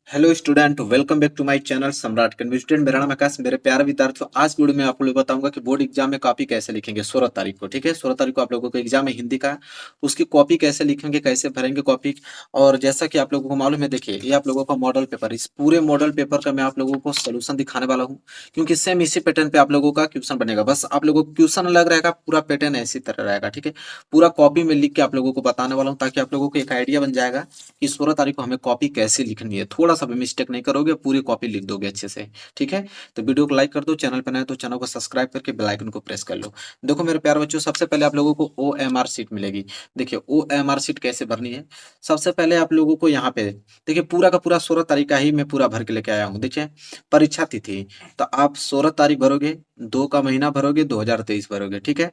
Hello student, welcome back to my channel Samrat कन्वी student. मेरा नाम आकाश। मेरे प्यारे विद्यार्थियों, आज की वीडियो में आप लोगों को बताऊंगा कि बोर्ड एग्जाम में कॉपी कैसे लिखेंगे 16 तारीख को। ठीक है, 16 तारीख को आप लोगों को एग्जाम है हिंदी का। उसकी कॉपी कैसे लिखेंगे, कैसे भरेंगे कॉपी। और जैसा कि आप लोगों को मालूम है, देखिए ये आप लोगों का मॉडल पेपर, इस पूरे मॉडल पेपर का मैं आप लोगों को सोल्यूशन दिखाने वाला हूँ। क्योंकि सेम इसी पैटर्न पे आप लोगों का क्वेश्चन बनेगा, बस आप लोगों को क्वेश्चन अलग रहेगा, पूरा पैटर्न ऐसी तरह रहेगा। ठीक है, पूरा कॉपी में लिख के आप लोगों को बताने वाला हूँ, ताकि आप लोगों को एक आइडिया बन जाएगा कि 16 तारीख को हमें कॉपी कैसे लिखनी है। थोड़ा सा भी मिस्टेक नहीं करोगे, पूरी कॉपी लिख दोगे अच्छे से। ठीक है, तो वीडियो को लाइक कर दो, चैनल पर नए तो चैनल को सब्सक्राइब करके बेल आइकन को प्रेस कर लो। देखो मेरे प्यारे बच्चों, सबसे पहले आप लोगों को OMR शीट मिलेगी। देखिए OMR शीट कैसे भरनी है। सबसे पहले आप लोगों को यहाँ पे देखिए, पूरा का पूरा 16 तारीख का ही मैं पूरा भर के लेके आया हूँ। देखिए परीक्षा तिथि, तो आप 16 तारीख भरोगे, 2 का महीना भरोगे, 2023 भरोगे। ठीक है,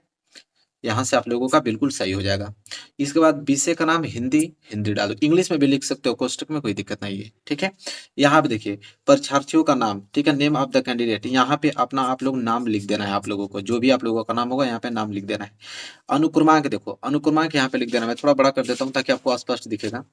यहाँ से आप लोगों का बिल्कुल सही हो जाएगा। इसके बाद विषय का नाम हिंदी, हिंदी डालो, इंग्लिश में भी लिख सकते हो, कोष्टक में कोई दिक्कत नहीं है। ठीक है, यहाँ पे देखिए परीक्षार्थियों का नाम, ठीक है, नेम ऑफ द कैंडिडेट, यहाँ पे अपना आप लोग नाम लिख देना है। आप लोगों को जो भी आप लोगों का नाम होगा यहाँ पे नाम लिख देना है। अनुक्रमांक देखो, अनुक्रमांक यहाँ पे लिख देना। मैं थोड़ा बड़ा कर देता हूँ ताकि आपको स्पष्ट दिखेगा।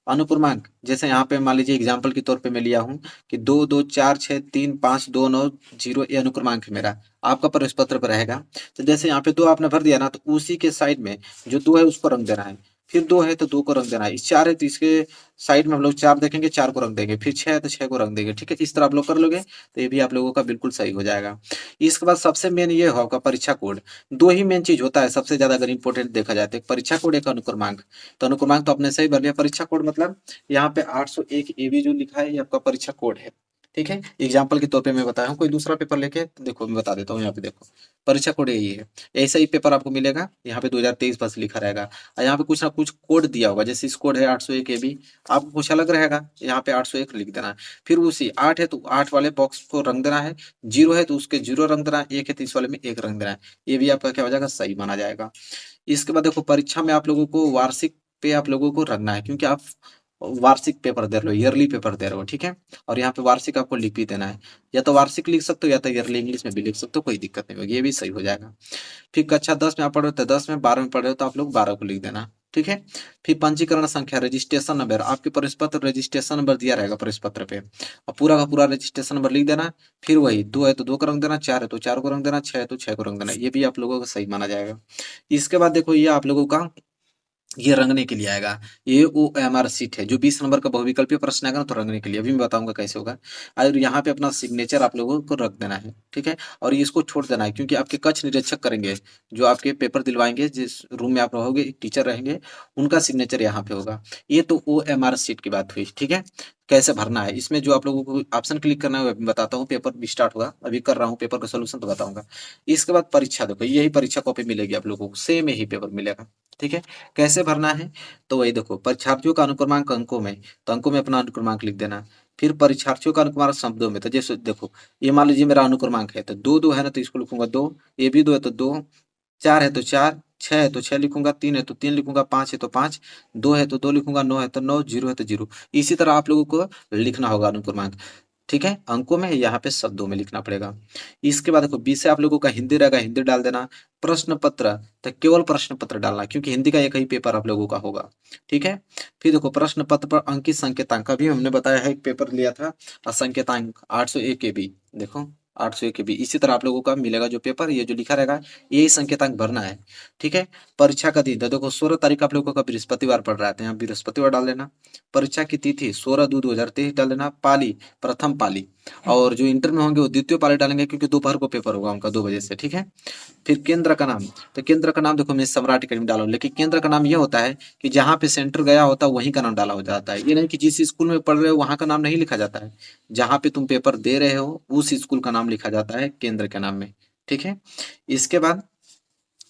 अनुक्रमांक जैसे यहाँ पे मान लीजिए एग्जाम्पल के तौर पे मैं लिया हूँ कि 2 2 4 6 3 5 2 9 0, ये अनुक्रमांक है मेरा। आपका प्रवेश पत्र पर रहेगा। तो जैसे यहाँ पे 2 आपने भर दिया ना, तो उसी के साइड में जो 2 है उसको रंग देना है। फिर 2 है तो 2 को रंग देना है। इस 4 है तो इसके साइड में हम लोग 4 देखेंगे, 4 को रंग देंगे। फिर 6 है तो 6 को रंग देंगे। ठीक है, इस तरह आप लोग कर लोगे तो ये भी आप लोगों का बिल्कुल सही हो जाएगा। इसके बाद सबसे मेन ये हो आपका परीक्षा कोड। 2 ही मेन चीज होता है सबसे ज्यादा, अगर इंपॉर्टेंट देखा जाए तो एक परीक्षा कोड, एक अनुक्रमांक। तो अनुक्रमांक तो आपने सही भर लिया। परीक्षा कोड मतलब यहाँ पे 801 AB जो लिखा है, ये आपका परीक्षा कोड है। ठीक है, एग्जाम्पल के तौर पे मैं बताया हूँ, कोई दूसरा पेपर लेके तो देखो मैं बता देता हूँ। यहाँ पे देखो परीक्षा कोड यही है। ऐसा ही पेपर आपको मिलेगा, यहाँ पे 2023 बस लिखा रहेगा। और यहाँ पे कुछ ना कुछ कोड दिया होगा, जैसे इस कोड है 801 AB, आपको कुछ अलग रहेगा, यहाँ पे 801 लिख देना है। फिर उसी 8 है तो 8 वाले बॉक्स को रंग देना है। 0 है तो उसके 0 रंग देना है। 1 है तो इस वाले में 1 रंग देना है। ये भी आपका क्या हो जाएगा, सही माना जाएगा। इसके बाद देखो परीक्षा में आप लोगों को वार्षिक पे आप लोगों को रखना है, क्योंकि आप वार्षिक पेपर दे रहे हो, ईयरली पेपर दे रहे हो। ठीक है, और यहाँ पे वार्षिक आपको लिख भी देना है। या तो वार्षिक लिख सकते हो या तो ईयरली इंग्लिश में भी लिख सकते हो, कोई दिक्कत नहीं होगी, ये भी सही हो जाएगा। फिर कक्षा 10 में आप पढ़ रहे हो तो 10 में, 12 में पढ़ रहे हो तो आप लोग 12 को लिख देना। ठीक है, फिर पंजीकरण संख्या, रजिस्ट्रेशन नंबर, आपके प्रवेश पत्र रजिस्ट्रेशन नंबर दिया रहेगा प्रवेश पत्र पे, और पूरा का पूरा रजिस्ट्रेशन नंबर लिख देना। फिर वही 2 है तो 2 का रंग देना, 4 है तो 4 को रंग देना, 6 है तो 6 को रंग देना। ये भी आप लोगों का सही माना जाएगा। इसके बाद देखो ये आप लोगों का ये रंगने के लिए आएगा। ये OMR सीट है, जो 20 नंबर का बहुविकल्पीय प्रश्न आएगा ना, तो रंगने के लिए अभी मैं बताऊंगा कैसे होगा। और यहाँ पे अपना सिग्नेचर आप लोगों को रख देना है। ठीक है, और ये इसको छोड़ देना है, क्योंकि आपके कक्ष निरीक्षक करेंगे, जो आपके पेपर दिलवाएंगे, जिस रूम में आप रहोगे एक टीचर रहेंगे, उनका सिग्नेचर यहाँ पे होगा। ये तो OMR सीट की बात हुई। ठीक है, कैसे भरना है, इसमें जो आप लोगों को ऑप्शन क्लिक करना है, मैं बताता हूँ। पेपर भी स्टार्ट होगा, अभी कर रहा हूँ पेपर का सोल्यूशन तो बताऊंगा। इसके बाद परीक्षा देखो, यही परीक्षा कॉपी मिलेगी आप लोगों को, सेम यही पेपर मिलेगा। ठीक है, कैसे भरना है, तो वही देखो परीक्षार्थियों का अनुक्रमांक अंकों में, तो अंकों में अपना अनुक्रमांक लिख देना। फिर परीक्षार्थियों का अनुक्रमांक शब्दों में, तो जैसे देखो ये मान लीजिए मेरा अनुक्रमांक है, तो 2 2 है ना, तो इसको लिखूंगा 2। ये भी 2 है तो 2। 4 है तो 4। 6 है तो 6 लिखूंगा। 3 है तो 3 लिखूंगा। 5 है तो 5। 2 है तो 2 लिखूंगा। 9 है तो 9। 0 है तो 0। इसी तरह आप लोगों को लिखना होगा अनुक्रमांक। ठीक है, अंकों में, यहाँ पे शब्दों में लिखना पड़ेगा। इसके बाद देखो विषय आप लोगों का हिंदी रहेगा, हिंदी डाल देना। प्रश्न पत्र, तो केवल प्रश्न पत्र डालना, क्योंकि हिंदी का एक ही पेपर आप लोगों का होगा। ठीक है, फिर देखो प्रश्न पत्र पर अंकित संकेतांक, अभी हमने बताया है, एक पेपर लिया था संकेतांक 801 KB। देखो 801 KB, इसी तरह आप लोगों का मिलेगा जो पेपर, ये जो लिखा रहेगा यही संकेतांक भरना है। ठीक है, परीक्षा का दिन, तो देखो 16 तारीख आप लोगों का बृहस्पतिवार पड़ रहा है, तो यहाँ बृहस्पतिवार डाल देना। परीक्षा की तिथि 16/2/2023 डाल देना। पाली प्रथम पाली, और जो इंटर में होंगे वो द्वितीय पाली डालेंगे, क्योंकि दोपहर को पेपर होगा उनका 2 बजे से। ठीक है, फिर केंद्र का नाम, तो केंद्र का नाम देखो मैं सम्राट अकेडमी डाला हूं, लेकिन केंद्र का नाम ये होता है कि जहाँ पे सेंटर गया होता है वहीं का नाम डाला हो जाता है। ये नहीं कि जिस स्कूल में पढ़ रहे हो वहां का नाम नहीं लिखा जाता है। जहाँ पे तुम पेपर दे रहे हो उस स्कूल का नाम लिखा जाता है केंद्र के नाम में। ठीक है, इसके बाद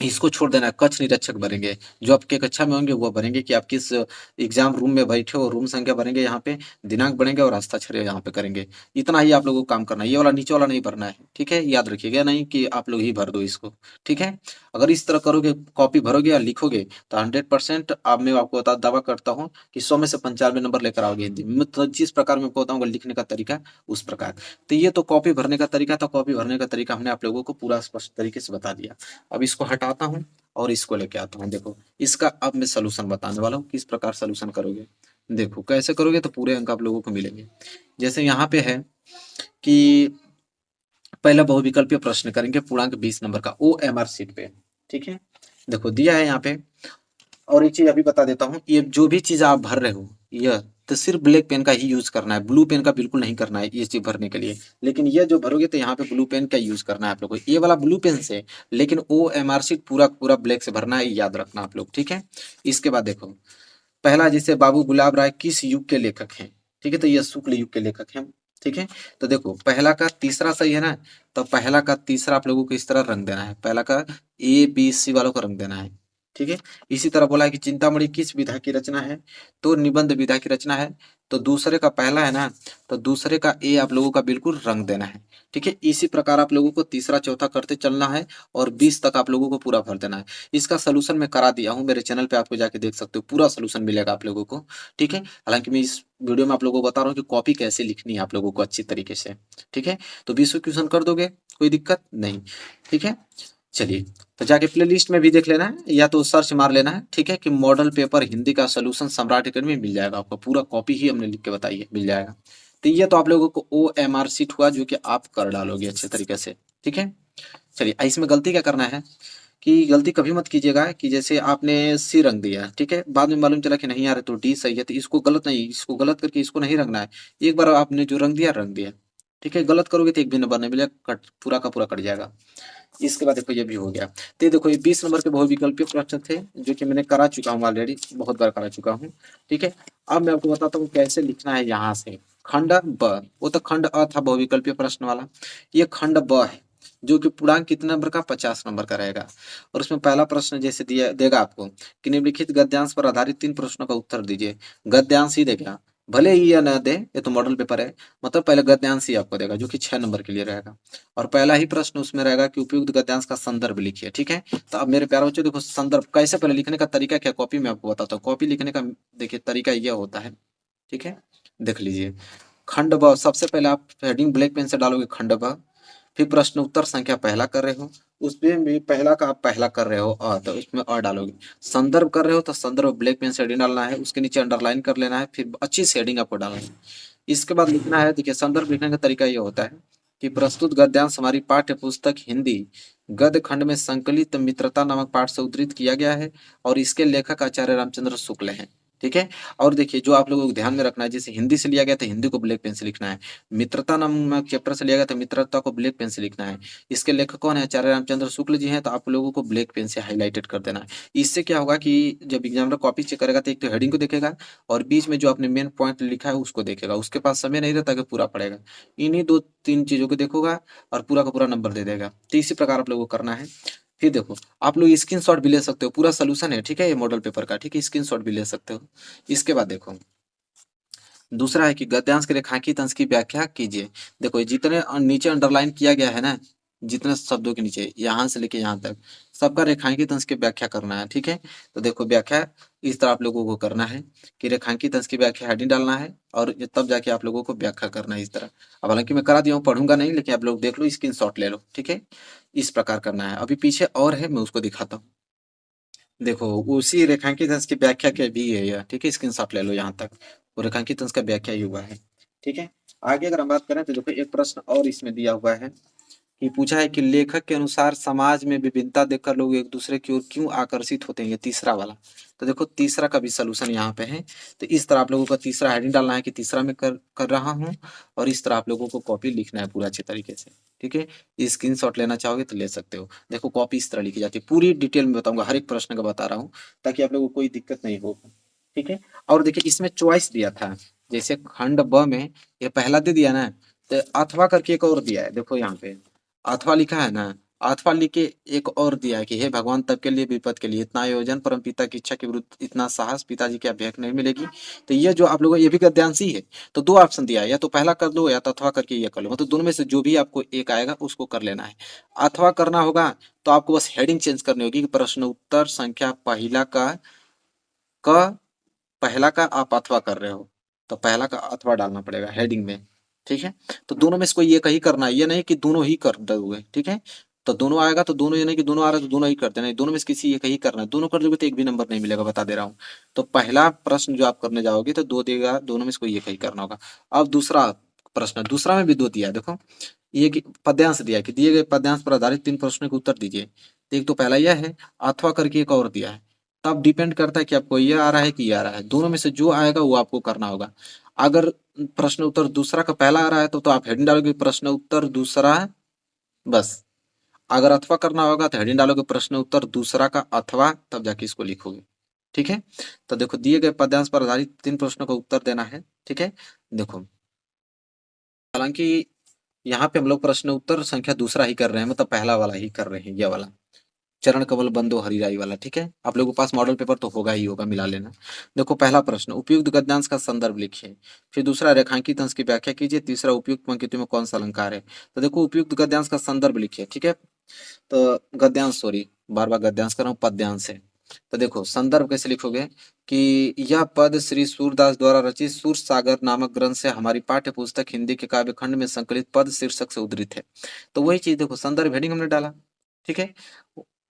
इसको छोड़ देना, कक्ष निरीक्षक भरेंगे, जो आपके कक्षा में होंगे वो भरेंगे कि आप किस एग्जाम रूम में बैठे हो, रूम संख्या भरेंगे, यहाँ पे दिनांक भरेंगे और हस्ताक्षर यहाँ पे करेंगे। इतना ही आप लोगों को काम करना है, ये वाला नीचे वाला नहीं भरना है। ठीक है, याद रखिएगा, नहीं कि आप लोग ही भर दो इसको। ठीक है, अगर इस तरह करोगे, कॉपी भरोगे या लिखोगे, तो 100% अब मैं आपको दावा करता हूँ कि 100 में से 95 नंबर लेकर आओगे हिंदी में। तो जिस प्रकार मैं बताऊंगा लिखने का तरीका, उस प्रकार। तो ये तो कॉपी भरने का तरीका था। कॉपी भरने का तरीका हमने आप लोगों को पूरा स्पष्ट तरीके से बता दिया। अब इसको हटाता हूँ और इसको लेके आता हूँ। देखो इसका अब मैं सोल्यूशन बताने वाला हूँ, किस प्रकार सोल्यूशन करोगे। देखो कैसे करोगे तो पूरे अंक आप लोगों को मिलेंगे। जैसे यहाँ पे है कि पहला बहुविकल्पीय प्रश्न करेंगे पूर्णांक 20 नंबर का ओएमआर शीट पे। ठीक है, देखो दिया है यहाँ पे। और एक चीज अभी बता देता हूँ, ये जो भी चीज आप भर रहे हो यह तो सिर्फ ब्लैक पेन का ही यूज करना है, ब्लू पेन का बिल्कुल नहीं करना है ये चीज भरने के लिए। लेकिन ये जो भरोगे तो यहाँ पे ब्लू पेन का यूज करना है आप लोग को, ये वाला ब्लू पेन से। लेकिन ओ एम आर शीट पूरा पूरा ब्लैक से भरना है, याद रखना आप लोग। ठीक है, इसके बाद देखो पहला जिसे बाबू गुलाब राय किस युग के लेखक हैं। ठीक है, तो ये शुक्ल युग के लेखक हैं। ठीक है, तो देखो पहला का तीसरा सही है ना, तो पहला का तीसरा आप लोगों को इस तरह रंग देना है, पहला का ए बी सी वालों को रंग देना है। ठीक है, इसी तरह बोला है कि चिंतामणि किस विधा की रचना है, तो निबंध विधा की रचना है। तो दूसरे का पहला है ना, तो दूसरे का ए आप लोगों का बिल्कुल रंग देना है। ठीक है, इसी प्रकार आप लोगों को तीसरा चौथा करते चलना है और 20 तक आप लोगों को पूरा भर देना है। इसका सोल्यूशन मैं करा दिया हूँ, मेरे चैनल पे आपको जाके देख सकते हो, पूरा सोल्यूशन मिलेगा आप लोगों को। ठीक है, हालांकि मैं इस वीडियो में आप लोगों को बता रहा हूँ कि कॉपी कैसे लिखनी है आप लोगों को अच्छी तरीके से। ठीक है, तो 20 क्वेश्चन कर दोगे, कोई दिक्कत नहीं। ठीक है, चलिए तो जाके प्ले लिस्ट में भी देख लेना है या तो सर्च मार लेना है। ठीक है, कि मॉडल पेपर हिंदी का सोल्यूशन सम्राट अकेडमी मिल जाएगा आपको, पूरा कॉपी ही हमने लिख के बताई है, मिल जाएगा। तो ये तो आप लोगों को ओ एम आर सीट हुआ जो कि आप कर डालोगे अच्छे तरीके से। ठीक है, चलिए इसमें गलती क्या करना है कि गलती कभी मत कीजिएगा कि जैसे आपने सी रंग दिया, ठीक है, बाद में मालूम चला कि नहीं यार तो डी सही है, तो इसको गलत नहीं, इसको गलत करके इसको नहीं रंगना है। एक बार आपने जो रंग दिया। ठीक है, गलत करोगे तो एक भी नंबर नहीं मिलेगा, कट पूरा का पूरा कट जाएगा। इसके बाद देखो ये भी हो गया। तो ये देखो ये 20 नंबर के बहुविकल्पीय प्रश्न थे जो कि मैंने करा चुका हूँ ऑलरेडी, बहुत बार करा चुका हूँ। ठीक है, अब मैं आपको बताता हूँ कैसे लिखना है यहाँ से। खंड ब, वो तो खंड अ था बहुविकल्पीय प्रश्न वाला, ये खंड ब है जो कि पूर्णांक कितने नंबर का 50 नंबर का रहेगा। और उसमें पहला प्रश्न जैसे दिया देगा आपको कि निम्नलिखित गद्यांश पर आधारित 3 प्रश्नों का उत्तर दीजिए। गद्यांश ही देगा, भले ही या न दे, ये तो मॉडल पेपर है, मतलब पहले गद्यांश ही आपको देगा जो कि 6 नंबर के लिए रहेगा। और पहला ही प्रश्न उसमें रहेगा कि उपयुक्त गद्यांश का संदर्भ लिखिए। ठीक है, तो अब मेरे प्यारे बच्चों देखो संदर्भ कैसे पहले लिखने का तरीका क्या, कॉपी में आपको बताता हूँ। कॉपी लिखने का देखिए तरीका यह होता है। ठीक है, देख लीजिए। खंड ब, सबसे पहले आप हेडिंग ब्लैक पेन से डालोगे खंड ब, फिर प्रश्न उत्तर संख्या पहला कर रहे हो, उसमें भी पहला का आप पहला कर रहे हो अ, तो उसमें अ डालोगे। संदर्भ कर रहे हो तो संदर्भ ब्लैक पेन से हेडिंग डालना है, उसके नीचे अंडरलाइन कर लेना है, फिर अच्छी से हेडिंग आपको डालना है। इसके बाद लिखना है, देखिए संदर्भ लिखने का तरीका ये होता है कि प्रस्तुत गद्यांश हमारी पाठ्य पुस्तक हिंदी गद्य खंड में संकलित मित्रता नामक पाठ से उद्धृत किया गया है और इसके लेखक आचार्य रामचंद्र शुक्ल हैं। ठीक है, और देखिए जो आप लोगों को ध्यान में रखना है, जैसे हिंदी से लिया गया तो हिंदी को ब्लैक पेन से लिखना है, मित्रता नामक चैप्टर से लिया गया तो मित्रता को ब्लैक पेन से लिखना है। इसके लेखक कौन है, आचार्य रामचंद्र शुक्ल जी हैं, तो आप लोगों को ब्लैक पेन से हाईलाइटेड कर देना है। इससे क्या होगा कि जब एग्जामिनर कॉपी चेक करेगा तो एक तो हेडिंग को देखेगा और बीच में जो आपने मेन पॉइंट लिखा है उसको देखेगा, उसके पास समय नहीं रहता कि पूरा पढ़ेगा। इन्हीं दो तीन चीजों को देखोगा और पूरा का पूरा नंबर दे देगा। तो इसी प्रकार आप लोगों को करना है। फिर देखो आप लोग स्क्रीनशॉट भी ले सकते हो, पूरा सोल्यूशन है। ठीक है, ये मॉडल पेपर का, ठीक है, स्क्रीनशॉट भी ले सकते हो। इसके बाद देखो दूसरा है कि गद्यांश के रेखांकित अंश की व्याख्या कीजिए। देखो ये जितने नीचे अंडरलाइन किया गया है ना, जितने शब्दों के नीचे यहाँ से लेके यहाँ तक सबका रेखांकित अंश की व्याख्या करना है। ठीक है, तो देखो व्याख्या इस तरह आप लोगों को करना है कि रेखांकित अंश की व्याख्या हेडिंग डालना है और ये तब जाके आप लोगों को व्याख्या करना है इस तरह। अब हालांकि मैं करा दिया हूँ, पढ़ूंगा नहीं, लेकिन आप लोग देख लो, स्क्रीनशॉट ले लो। ठीक है, इस प्रकार करना है। अभी पीछे और है, मैं उसको दिखाता हूँ। देखो उसी रेखांकित अंश की व्याख्या के भी है यह। ठीक है, स्क्रीनशॉट ले लो यहाँ तक, वो रेखांकित अंश का व्याख्या ही हुआ है। ठीक है, आगे अगर हम बात करें तो देखो एक प्रश्न और इसमें दिया हुआ है कि पूछा है कि लेखक के अनुसार समाज में विभिन्नता देखकर लोग एक दूसरे की ओर क्यों आकर्षित होते हैं, ये तीसरा वाला। तो देखो तीसरा का भी सोल्यूशन यहाँ पे है। तो इस तरह आप लोगों को तीसरा हेडिंग डालना है कि तीसरा में कर रहा हूँ और इस तरह आप लोगों को कॉपी लिखना है पूरा अच्छे तरीके से। ठीक है, स्क्रीनशॉट लेना चाहोगे तो ले सकते हो। देखो कॉपी इस तरह लिखी जाती है, पूरी डिटेल में बताऊंगा, हर एक प्रश्न का बता रहा हूँ ताकि आप लोगों को कोई दिक्कत नहीं हो। ठीक है, और देखिए इसमें चॉइस दिया था, जैसे खंड ब में ये पहला दे दिया ना, तो अथवा करके एक और दिया है, देखो यहाँ पे अथवा लिखा है ना, अथवा लिख के एक और दिया है कि हे भगवान तब के लिए विपद के लिए इतना आयोजन, परम पिता की इच्छा के विरुद्ध इतना साहस, पिताजी की अभ्यर्थ नहीं मिलेगी। तो ये जो आप लोगों ये भी गद्यांश ही है। तो दो ऑप्शन दिया है, या तो पहला कर लो या तो अथवा करके ये कर लो, मतलब दोनों में से जो भी आपको एक आएगा उसको कर लेना है। अथवा करना होगा तो आपको बस हेडिंग चेंज करनी होगी कि प्रश्न उत्तर संख्या क पहला का आप अथवा कर रहे हो तो पहला का अथवा डालना पड़ेगा हेडिंग में। ठीक है, तो दोनों में से कोई एक ही करना है, ये नहीं कि दोनों ही कर दोगे। ठीक है, तो दोनों आएगा तो दोनों, ये नहीं कि दोनों आ रहा है तो दोनों ही करते, नहीं, दोनों में से किसी एक ही करना है। दोनों कर दोगे तो एक भी नंबर नहीं मिलेगा, बता दे रहा हूँ। तो पहला प्रश्न जो आप करने जाओगे तो दो देगा, दोनों में से कोई एक ही करना होगा। अब दूसरा प्रश्न, दूसरा में भी दो दिया है, देखो ये कि पद्यांश दिया है कि दिए गए पद्यांश पर आधारित 3 प्रश्नों के उत्तर दीजिए। तो एक तो पहला यह है, अथवा करके एक और दिया है। तब डिपेंड करता है कि आपको ये आ रहा है कि ये आ रहा है, दोनों में से जो आएगा वो आपको करना होगा। अगर प्रश्न उत्तर दूसरा का पहला आ रहा है तो आप हेडिंग डालोगे प्रश्न उत्तर दूसरा, बस। अगर अथवा करना होगा तो हेडिंग डालोगे प्रश्न उत्तर दूसरा का अथवा, तब जाके इसको लिखोगे। ठीक है, तो देखो दिए गए पद्यांश पर आधारित 3 प्रश्नों का उत्तर देना है। ठीक है, देखो हालांकि यहाँ पे हम लोग प्रश्न उत्तर संख्या दूसरा ही कर रहे हैं, मतलब पहला वाला ही कर रहे हैं, ये वाला चरण कमल बंदो हरिराई वाला। ठीक है, आप लोगों के पास मॉडल पेपर तो होगा ही होगा, मिला लेना। देखो पहला प्रश्न, उपयुक्त गद्यांश का संदर्भ लिखिए। फिर दूसरा, रेखांकित अंश की व्याख्या कीजिए। तीसरा, उपयुक्त पंक्तियों में कौन सा अलंकार है। तो देखो उपयुक्त गद्यांश का संदर्भ लिखिए। ठीक है, तो गद्यांश, सॉरी बार बार गद्यांश कर रहा हूँ, पद्यांश है। तो देखो संदर्भ कैसे लिखोगे कि यह पद श्री सूरदास द्वारा रचित सूर सागर नामक ग्रंथ से हमारी पाठ्य पुस्तक हिंदी के काव्य खंड में संकलित पद शीर्षक से उद्धृत है। तो वही चीज देखो, संदर्भ हेडिंग हमने डाला। ठीक है,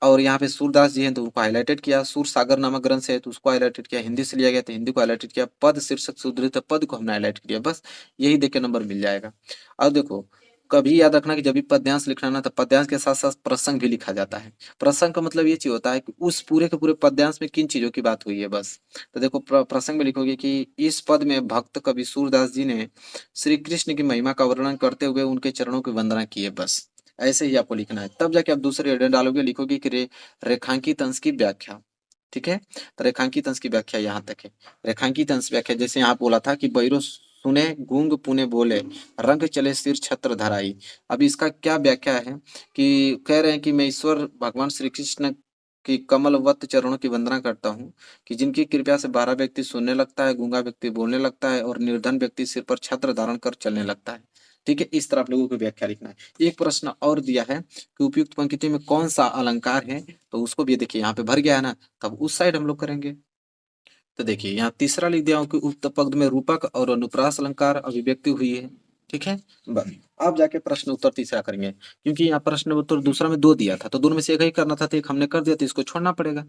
और यहाँ पे सूरदास जी हैं तो उनको हाईलाइटेड किया, सूर सागर नामक ग्रंथ से है तो उसको हाईलाइटेड किया, हिंदी से लिया गया तो हिंदी को हाईलाइटेड किया, पद शीर्षक से उद्धृत है, पद को हमने हाईलाइट किया, बस यही देख के नंबर मिल जाएगा। अब देखो कभी याद रखना कि जब भी पद्यांश लिखना ना तो पद्यांश के साथ साथ प्रसंग भी लिखा जाता है। प्रसंग का मतलब ये चीज होता है कि उस पूरे के पूरे पद्यांश में किन चीजों की बात हुई है, बस। तो देखो प्रसंग में लिखोगे कि इस पद में भक्त कवि सूरदास जी ने श्री कृष्ण की महिमा का वर्णन करते हुए उनके चरणों की वंदना की है, बस ऐसे ही आपको लिखना है। तब जाके आप दूसरे हेडर डालोगे, लिखोगे कि रेखांकित अंश की व्याख्या। ठीक है, तो रेखांकित अंश की व्याख्या यहाँ तक है। रेखांकित अंश व्याख्या जैसे यहाँ बोला था कि बैरो सुने गूंग पुने बोले, रंग चले सिर छत्र धराई। अब इसका क्या व्याख्या है कि कह रहे हैं कि मैं ईश्वर भगवान श्री कृष्ण की कमलवत चरणों की वंदना करता हूँ कि जिनकी कृपया से बहरा व्यक्ति सुनने लगता है, गूंगा व्यक्ति बोलने लगता है और निर्धन व्यक्ति सिर पर छत्र धारण कर चलने लगता है। ठीक है, इस तरह आप लोगों को व्याख्या लिखना है। एक प्रश्न और दिया है कि उपयुक्त पंक्ति में कौन सा अलंकार है, तो उसको भी देखिए यहाँ पे भर गया है ना, तब उस साइड हम लोग करेंगे। तो देखिए यहाँ तीसरा लिख दिया हूँ कि उक्त पद में रूपक और अनुप्रास अलंकार अभिव्यक्ति हुई है। ठीक है, बस अब जाके प्रश्न उत्तर तीसरा करेंगे, क्योंकि यहाँ प्रश्न उत्तर दूसरा में दो दिया था तो दोनों में से एक ही करना था, तो एक हमने कर दिया तो इसको छोड़ना पड़ेगा।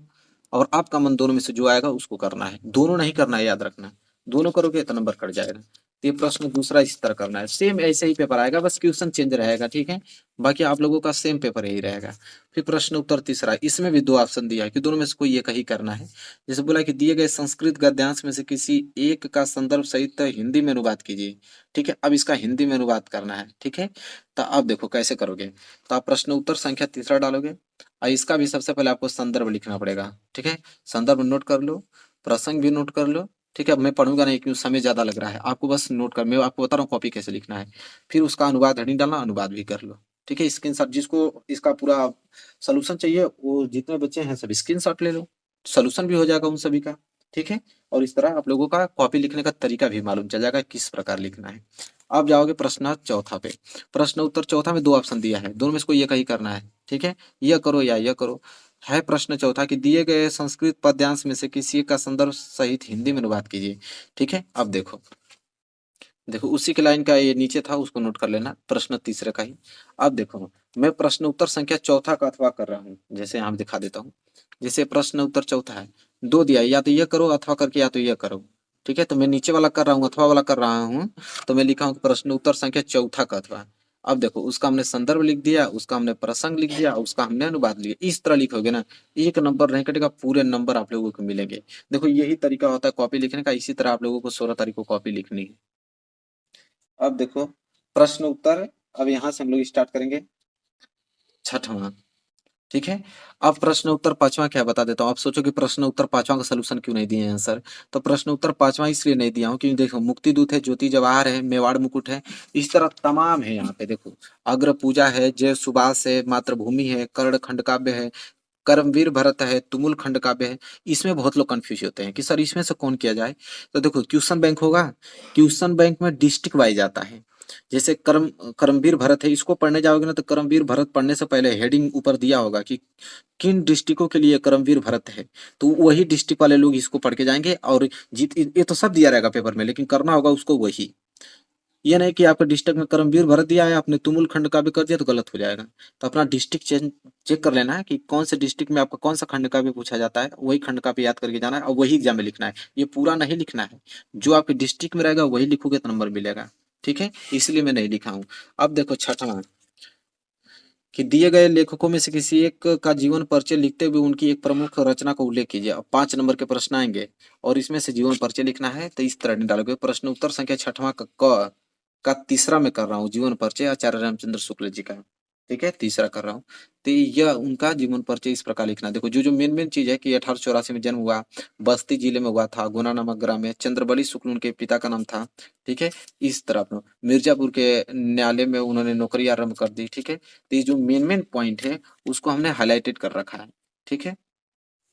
और आपका मन दोनों में से जो आएगा उसको करना है, दोनों नहीं करना है, याद रखना। दोनों करोगे तो नंबर कट जाएगा। तो ये प्रश्न दूसरा इस तरह करना है, सेम ऐसे ही पेपर आएगा, बस क्वेश्चन चेंज रहेगा। ठीक है, बाकी आप लोगों का सेम पेपर यही रहेगा। फिर प्रश्न उत्तर तीसरा, इसमें भी दो ऑप्शन दिया है कि दोनों में से कोई एक ही करना है। जैसे बोला कि दिए गए संस्कृत गद्यांश में से किसी एक का संदर्भ सहित हिंदी में अनुवाद कीजिए। ठीक है, अब इसका हिंदी में अनुवाद करना है। ठीक है, तो अब देखो कैसे करोगे। तो आप प्रश्न उत्तर संख्या तीसरा डालोगे और इसका भी सबसे पहले आपको संदर्भ लिखना पड़ेगा। ठीक है, संदर्भ नोट कर लो, प्रसंग भी नोट कर लो। ठीक है, अब मैं पढ़ूंगा नहीं क्योंकि समय ज्यादा लग रहा है, आपको बस नोट कर, मैं आपको बता रहा हूँ कॉपी कैसे लिखना है। फिर उसका अनुवाद हेडिंग डालना, अनुवाद भी कर लो। ठीक है, स्क्रीनशॉट जिसको इसका पूरा सोल्यूशन चाहिए वो जितने बच्चे हैं सब स्क्रीनशॉट ले लो, सोल्यूशन भी हो जाएगा उन सभी का। ठीक है, और इस तरह आप लोगों का कॉपी लिखने का तरीका भी मालूम चल जाएगा किस प्रकार लिखना है। अब जाओगे प्रश्न चौथा पे। प्रश्न उत्तर चौथा में दो ऑप्शन दिया है, दोनों में से कोई एक ही करना है। ठीक है, यह करो या यह करो। है प्रश्न चौथा कि दिए गए संस्कृत पद्यांश में से किसी का संदर्भ सहित हिंदी में अनुवाद कीजिए। ठीक है, अब देखो देखो उसी के लाइन का ये नीचे था, उसको नोट कर लेना, प्रश्न तीसरे का ही। अब देखो मैं प्रश्न उत्तर संख्या चौथा का अथवा कर रहा हूँ, जैसे यहाँ दिखा देता हूँ। जैसे प्रश्न उत्तर चौथा है, दो दिया है, या तो ये करो अथवा करके या तो ये करो। ठीक है, तो मैं नीचे वाला कर रहा हूँ, अथवा वाला कर रहा हूँ, तो मैं लिखा हूँ प्रश्न उत्तर संख्या चौथा का अथवा। अब देखो उसका हमने संदर्भ लिख दिया, उसका हमने प्रसंग लिख दिया, उसका हमने अनुवाद लिया। इस तरह लिखोगे ना, एक नंबर नहीं कटेगा, पूरे नंबर आप लोगों को मिलेंगे। देखो यही तरीका होता है कॉपी लिखने का, इसी तरह आप लोगों को 16 तारीख को कॉपी लिखनी है। अब देखो प्रश्न उत्तर, अब यहाँ से हम लोग स्टार्ट करेंगे छठवां। ठीक है, अब प्रश्न उत्तर पांचवा क्या बता देता हूँ। आप सोचो कि प्रश्न उत्तर पांचवा का सोल्यूशन क्यों नहीं दिए हैं सर, तो प्रश्न उत्तर पांचवा इसलिए नहीं दिया हूँ क्योंकि देखो मुक्ति दूत है, ज्योति जवाहर है, मेवाड़ मुकुट है, इस तरह तमाम है यहाँ पे। देखो अग्र पूजा है, जय सुभाष है, मातृभूमि है, कर्ण खंड काव्य है, कर्मवीर भरत है, तुमुल खंड काव्य है। इसमें बहुत लोग कंफ्यूज होते हैं कि सर इसमें से कौन किया जाए। तो देखो क्वेश्चन बैंक होगा, क्वेश्चन बैंक में डिस्ट्रिक्ट वाइज आता है। जैसे कर्मवीर भरत है, इसको पढ़ने जाओगे ना तो कर्मवीर भरत पढ़ने से पहले हेडिंग ऊपर दिया होगा कि किन डिस्ट्रिक्टों के लिए कर्मवीर भरत है, तो वही डिस्ट्रिक्ट वाले लोग इसको पढ़ के जाएंगे और जीत, ये तो सब दिया रहेगा पेपर में, लेकिन करना होगा उसको वही। ये नहीं कि आपका डिस्ट्रिक्ट में कर्मवीर भर दिया है, आपने तुमुल खंड काव्य कर दिया तो गलत हो जाएगा। तो अपना डिस्ट्रिक्ट चेक कर लेना है कि कौन से डिस्ट्रिक्ट में आपका कौन सा खंड काव्य पूछा जाता है, वही खंड काव्य याद करके जाना है और वही एग्जाम में लिखना है। ये पूरा नहीं लिखना है, जो आपके डिस्ट्रिक्ट में रहेगा वही लिखोगे तो नंबर मिलेगा। ठीक है, इसलिए मैं नहीं लिखा हूँ। अब देखो छठवां, कि दिए गए लेखकों में से किसी एक का जीवन परिचय लिखते हुए उनकी एक प्रमुख रचना का उल्लेख कीजिए। अब 5 नंबर के प्रश्न आएंगे और इसमें से जीवन परिचय लिखना है, तो इस तरह नहीं डालोगे। प्रश्न उत्तर संख्या छठवां का तीसरा में कर रहा हूँ, जीवन परिचय आचार्य रामचंद्र शुक्ल जी का। ठीक है, तीसरा कर रहा हूँ। तो यह उनका जीवन परिचय इस प्रकार लिखना। देखो जो जो मेन मेन चीज है कि 1884 में जन्म हुआ, बस्ती जिले में हुआ था, गुना नामक ग्राम में, चंद्रबली शुक्ल उनके पिता का नाम था। ठीक है, इस तरह अपना मिर्जापुर के न्यायालय में उन्होंने नौकरी आरंभ कर दी। ठीक है, तो ये जो मेन मेन पॉइंट है उसको हमने हाईलाइटेड कर रखा है। ठीक है,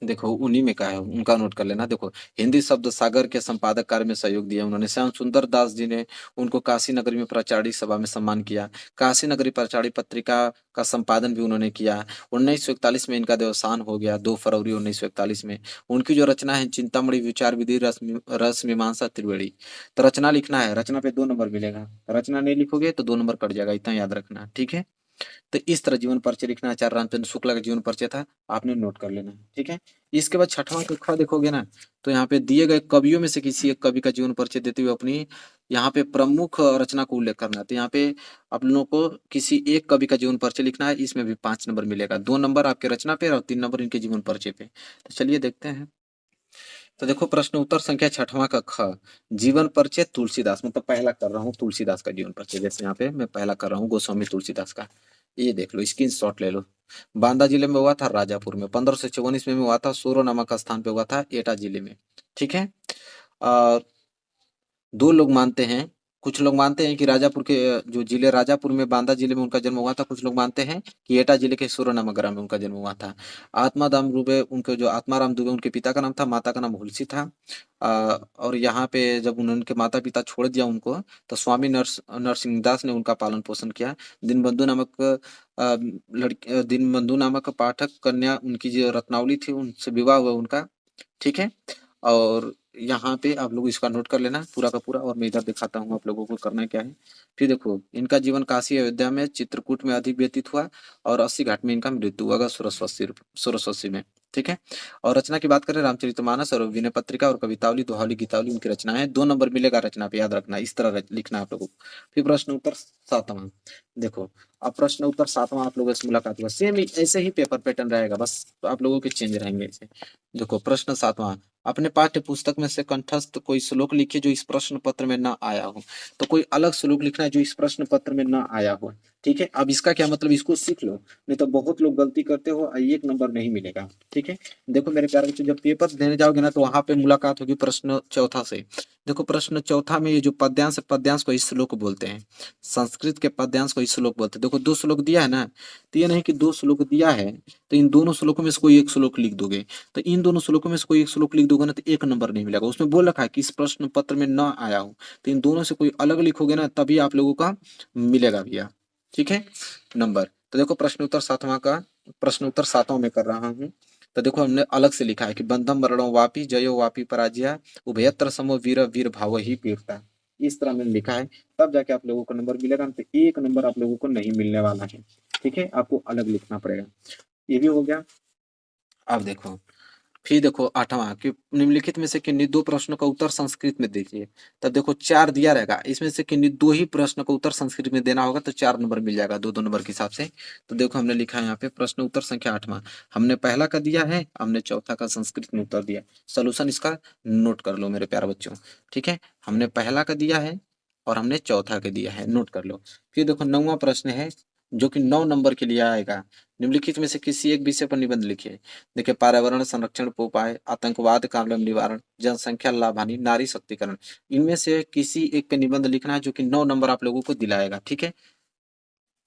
देखो उन्हीं में का है, उनका नोट कर लेना। देखो हिंदी शब्द सागर के संपादक कार्य में सहयोग दिया उन्होंने। श्याम सुंदर दास जी ने उनको काशी नगरी में प्राचार्य सभा में सम्मान किया। काशी नगरी प्राचार्य पत्रिका का संपादन भी उन्होंने किया। 1941 में इनका देवसान हो गया, 2 फरवरी 1941 में। उनकी जो रचना है चिंतामणि विचार विधि रस मीमांसा त्रिवेणी। तो रचना लिखना है, रचना पे 2 नंबर मिलेगा। रचना नहीं लिखोगे तो 2 नंबर कट जाएगा, इतना याद रखना। ठीक है, तो इस तरह जीवन परिचय लिखना। आचार्य रामचंद्र शुक्ला का जीवन परिचय था, आपने नोट कर लेना है। ठीक है, इसके बाद छठवां का ख देखोगे ना, तो यहाँ पे दिए गए कवियों में से किसी एक कवि का जीवन परिचय देते हुए अपनी यहाँ पे प्रमुख रचना को उल्लेख करना है। तो यहाँ पे आप लोगों को किसी एक कवि का जीवन परिचय लिखना है, इसमें भी 5 नंबर मिलेगा। 2 नंबर आपके रचना पे और 3 नंबर इनके जीवन परिचय पे। तो चलिए देखते हैं। तो देखो प्रश्न उत्तर संख्या छठवां का ख, जीवन परिचय तुलसीदास, मतलब पहला कर रहा हूँ तुलसीदास का जीवन परिचय। जैसे यहाँ पे मैं पहला कर रहा हूँ गोस्वामी तुलसीदास का, ये देख लो, स्क्रीन शॉट ले लो। बांदा जिले में हुआ था, राजापुर में। 1554 ईस्वी में हुआ था, सोरो नामक स्थान पे हुआ था, एटा जिले में। ठीक है, आ, दो लोग मानते हैं, कुछ लोग मानते हैं कि राजापुर के जो जिले राजापुर में बांदा जिले में उनका जन्म हुआ था। कुछ लोग मानते हैं कि एटा जिले के सूरनामा ग्राम में उनका जन्म हुआ था। आत्माराम दुबे उनके जो आत्माराम दुबे उनके पिता का नाम था, माता का नाम हुलसी था। और यहाँ पे जब उनके माता पिता छोड़ दिया उनको, तो स्वामी नरसिंहदास ने उनका पालन पोषण किया। दीनबंधु नामक लड़की, दीनबंधु नामक पाठक कन्या उनकी जो रत्नावली थी उनसे विवाह हुआ उनका। ठीक है, और यहाँ पे आप लोग इसका नोट कर लेना पूरा का पूरा, और मैं इधर दिखाता हूँ आप लोगों को करना क्या है। फिर देखो इनका जीवन काशी अयोध्या में चित्रकूट में अधिक व्यतीत हुआ और 80 घाट में इनका मृत्यु हुआ 1680 में। ठीक है, और रचना की बात करें रामचरितमानस और विनय पत्रिका और कवितावली दोहावली गीतावली उनकी रचना है। 2 नंबर मिलेगा रचना पे, याद रखना, इस तरह लिखना आप लोगों को। फिर प्रश्न उत्तर सातवां, देखो अब प्रश्न उत्तर सातवां आप लोगों से मुलाकात हुआ, सेम ऐसे ही पेपर पैटर्न रहेगा, बस तो आप लोगों के चेंज रहेंगे ऐसे। देखो प्रश्न सातवां, अपने पाठ्य पुस्तक में से कंठस्थ कोई श्लोक लिखिए जो इस प्रश्न पत्र में ना आया हो। तो कोई अलग श्लोक लिखना है जो इस प्रश्न पत्र में ना आया हो। ठीक है, अब इसका क्या मतलब, इसको सीख लो, नहीं तो बहुत लोग गलती करते हो और 1 नंबर नहीं मिलेगा। ठीक है, देखो मेरे प्यारे बच्चों, जब पेपर देने जाओगे ना तो वहां पे मुलाकात होगी प्रश्न चौथा से। देखो प्रश्न चौथा में ये जो पद्यांश है, पद्यांश को इस श्लोक बोलते हैं, संस्कृत के पद्यांश को इस श्लोक बोलते हैं। देखो 2 श्लोक दिया है ना, तो ये नहीं कि 2 श्लोक दिया है तो इन दोनों श्लोकों में से कोई एक श्लोक लिख दोगे। तो इन दोनों श्लोकों में से कोई एक श्लोक लिख दोगे ना तो 1 नंबर नहीं मिलेगा। उसमें बोल रखा है कि इस प्रश्न पत्र में ना आया हो, तो इन दोनों से कोई अलग लिखोगे ना तभी आप लोगों का मिलेगा भैया। ठीक है, नंबर। तो देखो प्रश्न उत्तर सातवां का, प्रश्न उत्तर सातवां में कर रहा हूँ। तो देखो हमने अलग से लिखा है कि बंधम मरणो वापी जयो वापी पराजया उभयत्र समो वीर वीर भाव ही पीरता। इस तरह मैंने लिखा है, तब जाके आप लोगों को नंबर मिलेगा, तो 1 नंबर आप लोगों को नहीं मिलने वाला है। ठीक है, आपको अलग लिखना पड़ेगा। ये भी हो गया। अब देखो, फिर देखो आठवां कि निम्नलिखित में से किन्हीं 2 प्रश्नों का उत्तर संस्कृत में दीजिए। तब देखो 4 दिया रहेगा, इसमें से किन्हीं 2 ही प्रश्न का उत्तर संस्कृत में देना होगा, तो 4 नंबर मिल जाएगा, 2-2 नंबर के हिसाब से। तो देखो हमने लिखा है यहाँ पे प्रश्न उत्तर संख्या आठवां, हमने पहला का दिया है, हमने चौथा का संस्कृत में उत्तर दिया। सोल्यूशन इसका नोट कर लो मेरे प्यारे बच्चों। ठीक है, हमने पहला का दिया है और हमने चौथा का दिया है, नोट कर लो। फिर देखो 9वां प्रश्न है जो कि 9 नंबर के लिए आएगा। निम्नलिखित में से किसी एक विषय पर निबंध लिखिए। देखिए पर्यावरण संरक्षण पर उपाय, आतंकवाद का निवारण, जनसंख्या लाभ हानि, नारी शक्तिकरण, इनमें से किसी एक पे निबंध लिखना है जो कि 9 नंबर आप लोगों को दिलाएगा। ठीक है,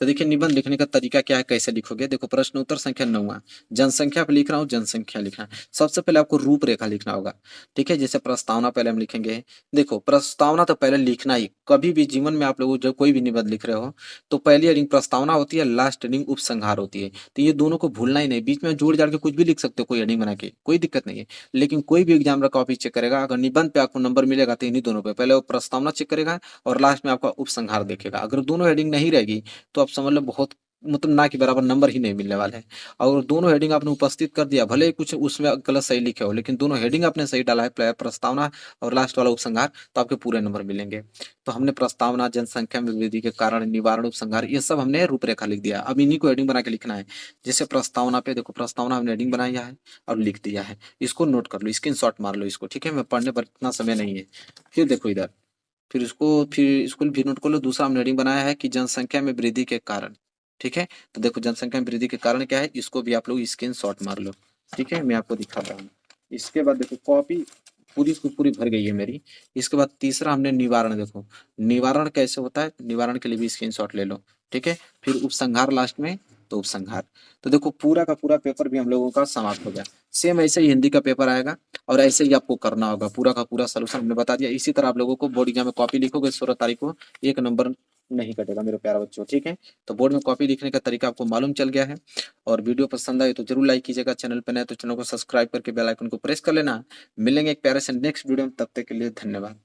तो देखिए निबंध लिखने का तरीका क्या है, कैसे लिखोगे। देखो प्रश्न उत्तर संख्या 9 जनसंख्या पे लिख रहा हूँ, जनसंख्या लिखना है। सबसे पहले आपको रूपरेखा लिखना होगा, ठीक है। जैसे प्रस्तावना पहले हम लिखेंगे। देखो प्रस्तावना तो पहले लिखना ही, कभी भी जीवन में आप लोग जब कोई भी निबंध लिख रहे हो तो पहली हेडिंग प्रस्तावना होती है, लास्ट हेडिंग उपसंहार होती है। तो ये दोनों को भूलना ही नहीं, बीच में जोड़ जाड़ के कुछ भी लिख सकते हो कोई हेडिंग बना के, कोई दिक्कत नहीं है। लेकिन कोई भी एग्जाम का कॉपी चेक करेगा, अगर निबंध पे आपको नंबर मिलेगा तो इन्हीं दोनों पे, पहले वो प्रस्तावना चेक करेगा और लास्ट में आपका उपसंहार देखेगा। अगर दोनों हेडिंग नहीं रहेगी तो आप समझ लो बहुत मतलब ना के बराबर नंबर ही नहीं मिलने वाले हैं। और दोनों हेडिंग आपने उपस्थित कर दिया, भले ही कुछ उसमें गलत सही लिखे हो, लेकिन दोनों हेडिंग आपने सही डाला है, प्रस्तावना और लास्ट वाला उपसंहार, तो आपके पूरे नंबर मिलेंगे। तो हमने प्रस्तावना, जनसंख्या में वृद्धि के कारण, निवारण, उपसंहार, ये सब हमने रूपरेखा लिख दिया। अब इन्हीं को हेडिंग बना के लिखना है। जैसे प्रस्तावना पे देखो, प्रस्तावना हमने हेडिंग बनाया है और लिख दिया है। इसको नोट कर लो, स्क्रीनशॉट मार लो इसको, ठीक है। मैं पढ़ने पर इतना समय नहीं है। फिर देखो इधर, फिर इसको भी नोट कर लो। दूसरा हमने हेडिंग बनाया है कि जनसंख्या में वृद्धि के कारण, ठीक है। तो देखो जनसंख्या में वृद्धि के कारण क्या है, इसको भी आप लोग स्क्रीनशॉट मार लो, ठीक है। मैं आपको दिखा रहा हूँ। इसके बाद देखो कॉपी पूरी की पूरी भर गई है मेरी। इसके बाद तीसरा हमने निवारण, देखो निवारण कैसे होता है, निवारण के लिए भी स्क्रीनशॉट ले लो, ठीक है। फिर उपसंहार लास्ट में, तो उपसंहार। तो देखो पूरा का पूरा पेपर भी हम लोगों का समाप्त हो गया। सेम ऐसे ही हिंदी का पेपर आएगा और ऐसे ही आपको करना होगा। पूरा का पूरा सोल्यूशन हमने बता दिया। इसी तरह आप लोगों को बोर्ड एग्जाम में कॉपी लिखोगे 16 तारीख को, 1 नंबर नहीं कटेगा मेरे प्यारे बच्चों, ठीक है। तो बोर्ड में कॉपी लिखने का तरीका आपको मालूम चल गया है। और वीडियो पसंद आए तो जरूर लाइक कीजिएगा, चैनल पर नए तो चैनल को सब्सक्राइब करके बेल आइकन को प्रेस कर लेना। मिलेंगे एक प्यारे से नेक्स्ट वीडियो में, तब तक के लिए धन्यवाद।